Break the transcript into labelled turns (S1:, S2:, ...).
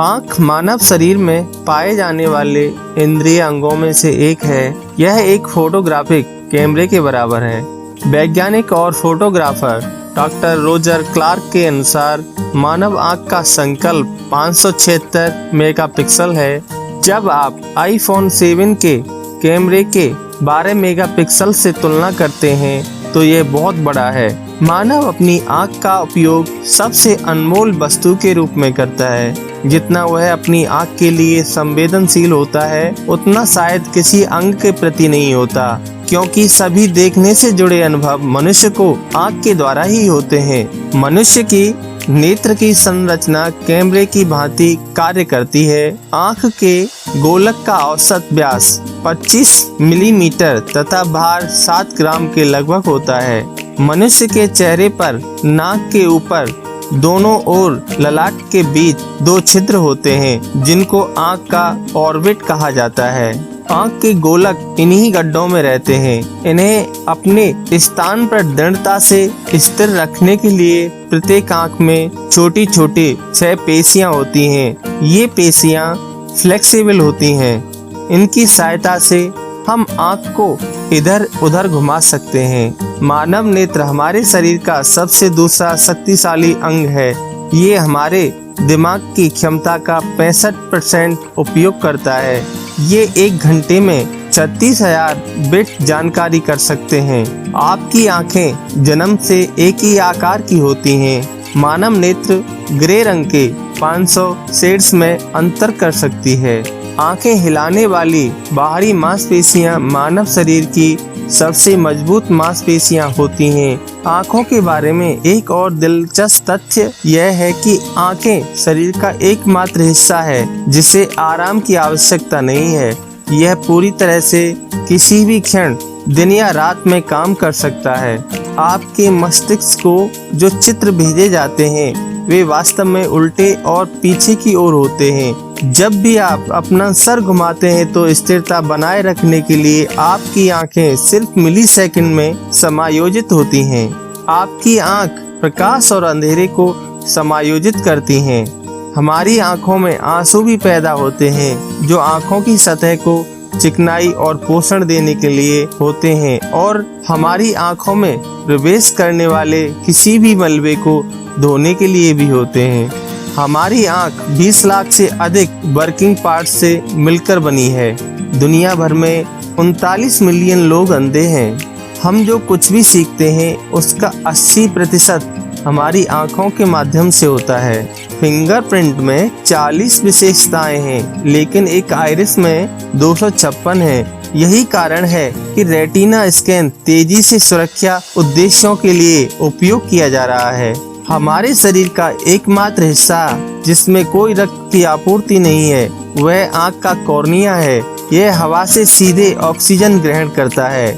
S1: आँख मानव शरीर में पाए जाने वाले इंद्रिय अंगों में से एक है। यह एक फोटोग्राफिक कैमरे के बराबर है। वैज्ञानिक और फोटोग्राफर डॉक्टर रोजर क्लार्क के अनुसार मानव आँख का संकल्प 576 मेगापिक्सल है। जब आप आईफोन 7 के कैमरे के 12 मेगापिक्सल से तुलना करते हैं तो ये बहुत बड़ा है। मानव अपनी आँख का उपयोग सबसे अनमोल वस्तु के रूप में करता है। जितना वह अपनी आँख के लिए संवेदनशील होता है उतना शायद किसी अंग के प्रति नहीं होता, क्योंकि सभी देखने से जुड़े अनुभव मनुष्य को आँख के द्वारा ही होते हैं। मनुष्य की नेत्र की संरचना कैमरे की भांति कार्य करती है। आँख के गोलक का औसत व्यास 25 मिलीमीटर तथा भार 7 ग्राम के लगभग होता है। मनुष्य के चेहरे पर नाक के ऊपर दोनों ओर ललाट के बीच 2 छिद्र होते हैं, जिनको आँख का ऑर्बिट कहा जाता है। आँख के गोलक इन्हीं गड्ढों में रहते हैं। इन्हें अपने स्थान पर दृढ़ता से स्थिर रखने के लिए प्रत्येक आँख में छोटी छोटी 6 पेशियां होती हैं। ये पेशियां फ्लेक्सिबल होती हैं। इनकी सहायता से हम आँख को इधर उधर घुमा सकते हैं। मानव नेत्र हमारे शरीर का सबसे दूसरा शक्तिशाली अंग है। ये हमारे दिमाग की क्षमता का 65% उपयोग करता है। ये 1 घंटे में 36,000 बिट जानकारी कर सकते हैं। आपकी आंखें जन्म से एक ही आकार की होती हैं। मानव नेत्र ग्रे रंग के 500 शेड्स में अंतर कर सकती है। आंखें हिलाने वाली बाहरी मांसपेशियां मानव शरीर की सबसे मजबूत मांसपेशियां होती हैं। आँखों के बारे में एक और दिलचस्प तथ्य यह है कि आँखें शरीर का एकमात्र हिस्सा है जिसे आराम की आवश्यकता नहीं है। यह पूरी तरह से किसी भी क्षण दिन या रात में काम कर सकता है। आपके मस्तिष्क को जो चित्र भेजे जाते हैं वे वास्तव में उल्टे और पीछे की ओर होते हैं। जब भी आप अपना सर घुमाते हैं तो स्थिरता बनाए रखने के लिए आपकी आंखें सिर्फ मिलीसेकंड में समायोजित होती हैं। आपकी आंख प्रकाश और अंधेरे को समायोजित करती हैं। हमारी आंखों में आंसू भी पैदा होते हैं जो आंखों की सतह को चिकनाई और पोषण देने के लिए होते हैं और हमारी आंखों में प्रवेश करने वाले किसी भी मलबे को धोने के लिए भी होते हैं। हमारी आंख 20 लाख से अधिक वर्किंग पार्ट्स से मिलकर बनी है। दुनिया भर में 39 मिलियन लोग अंधे हैं। हम जो कुछ भी सीखते हैं उसका 80% हमारी आंखों के माध्यम से होता है। फिंगरप्रिंट में 40 विशेषताएं हैं, लेकिन एक आइरिस में 256 है। यही कारण है कि रेटिना स्कैन तेजी से सुरक्षा उद्देश्यों के लिए उपयोग किया जा रहा है। हमारे शरीर का एकमात्र हिस्सा जिसमें कोई रक्त की आपूर्ति नहीं है वह आँख का कॉर्निया है। यह हवा से सीधे ऑक्सीजन ग्रहण करता है।